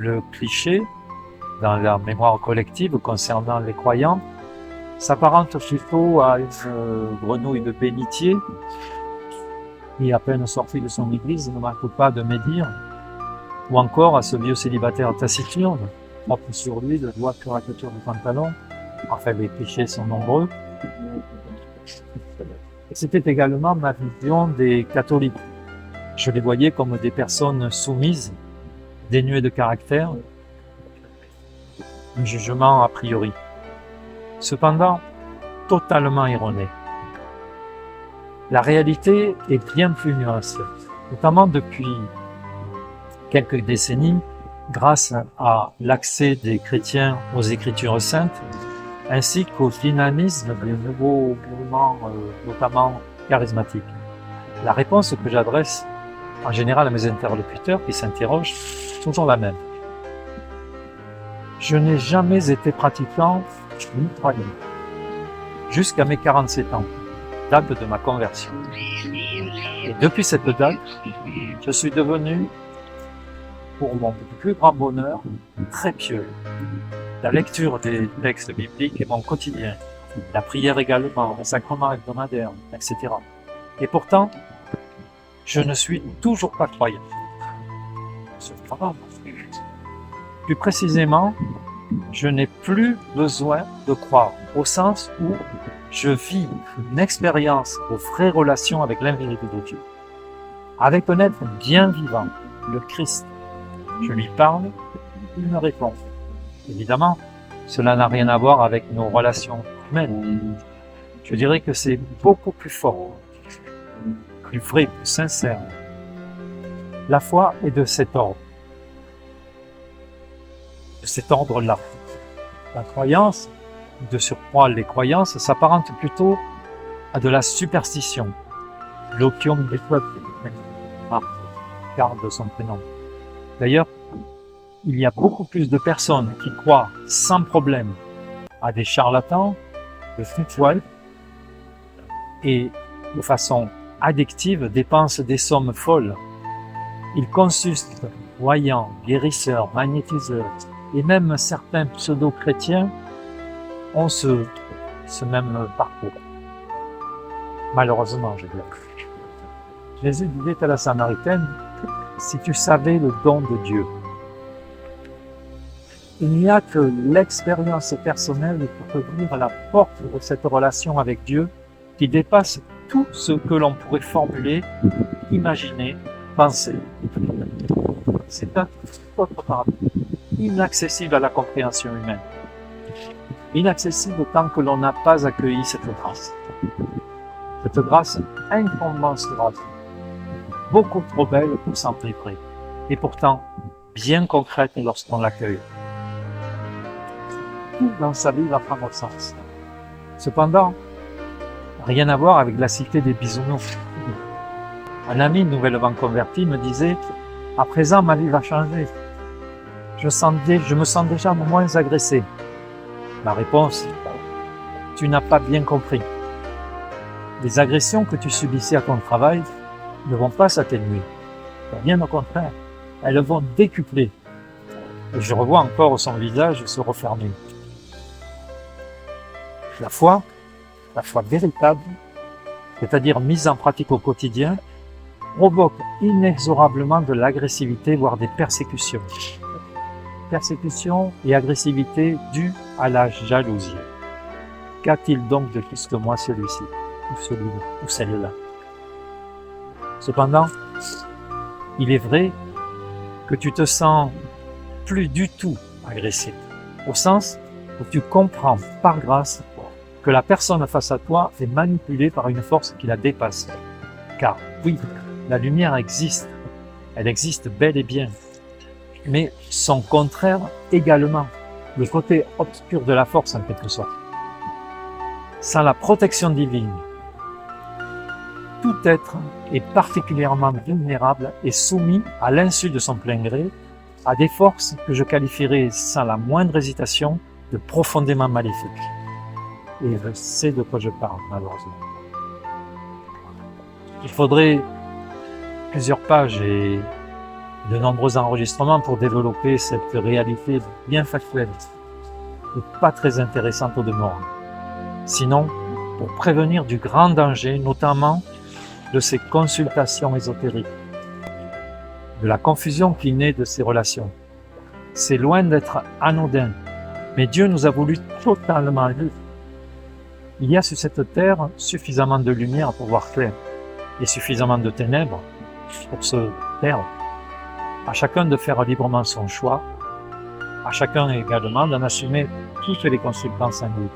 Le cliché, dans la mémoire collective concernant les croyants, s'apparente plutôt à une grenouille de bénitier qui, à peine sortie de son église, ne manque pas de médire, ou encore à ce vieux célibataire taciturne, propre sur lui, de doigts caricature du pantalon. Enfin, les clichés sont nombreux. C'était également ma vision des catholiques. Je les voyais comme des personnes soumises, dénuées de caractère, un jugement a priori. Cependant, totalement erroné. La réalité est bien plus nuancée, notamment depuis quelques décennies, grâce à l'accès des chrétiens aux Écritures saintes, ainsi qu'au dynamisme des nouveaux mouvements, notamment charismatiques. La réponse que j'adresse en général à mes interlocuteurs qui s'interrogent, est toujours la même. Je n'ai jamais été pratiquant ni croyant, jusqu'à mes 47 ans, date de ma conversion. Et depuis cette date, je suis devenu, pour mon plus grand bonheur, très pieux. La lecture des textes bibliques est mon quotidien, la prière également, les sacrements hebdomadaires, etc. Et pourtant, je ne suis toujours pas croyant. C'est grave. Plus précisément, je n'ai plus besoin de croire, au sens où je vis une expérience de vraie relation avec l'invérité de Dieu. Avec un être bien vivant, le Christ. Je lui parle, il me répond. Évidemment, cela n'a rien à voir avec nos relations humaines. Je dirais que c'est beaucoup plus fort, plus vrai, plus sincère. La foi est de cet ordre. De cet ordre-là. La croyance, de surcroît les croyances, s'apparentent plutôt à de la superstition. L'opium des peuples, garde son prénom. D'ailleurs, il y a beaucoup plus de personnes qui croient sans problème à des charlatans, de foutouilles, et de façon addictive dépensent des sommes folles. Ils consultent voyants, guérisseurs, magnétiseurs, et même certains pseudo-chrétiens ont ce même parcours. Malheureusement, je dirais. Jésus disait à la Samaritaine, si tu savais le don de Dieu. Il n'y a que l'expérience personnelle pour ouvrir la porte de cette relation avec Dieu qui dépasse tout ce que l'on pourrait formuler, imaginer, penser. C'est un autre paradis, inaccessible à la compréhension humaine. Inaccessible tant que l'on n'a pas accueilli cette grâce. Cette grâce incommensurable, beaucoup trop belle pour s'en priver, et pourtant bien concrète lorsqu'on l'accueille. Tout dans sa vie va prendre sens. Cependant, rien à voir avec la cité des bisounours. Un ami nouvellement converti me disait « À présent, ma vie va changer. Je me sens déjà moins agressé. » Ma réponse « Tu n'as pas bien compris. Les agressions que tu subissais à ton travail ne vont pas s'atténuer. Bien au contraire, elles vont décupler. » Et je revois encore son visage se refermer. La foi véritable, c'est-à-dire mise en pratique au quotidien, provoque inexorablement de l'agressivité, voire des persécutions. Persécution et agressivité dues à la jalousie. Qu'a-t-il donc de plus que moi celui-ci, ou celui-là, ou celle-là? Cependant, il est vrai que tu te sens plus du tout agressé, au sens où tu comprends par grâce que la personne face à toi est manipulée par une force qui la dépasse. Car oui, la lumière existe, elle existe bel et bien, mais son contraire également, le côté obscur de la force en quelque sorte. Sans la protection divine, tout être est particulièrement vulnérable et soumis à l'insu de son plein gré à des forces que je qualifierais sans la moindre hésitation de profondément maléfiques. Et je sais de quoi je parle, malheureusement. Il faudrait plusieurs pages et de nombreux enregistrements pour développer cette réalité bien factuelle et pas très intéressante au demeurant. Sinon, pour prévenir du grand danger, notamment de ces consultations ésotériques, de la confusion qui naît de ces relations. C'est loin d'être anodin, mais Dieu nous a voulu totalement libres. Il y a sur cette terre suffisamment de lumière pour voir clair et suffisamment de ténèbres pour se perdre. À chacun de faire librement son choix, à chacun également d'en assumer toutes les conséquences en lui.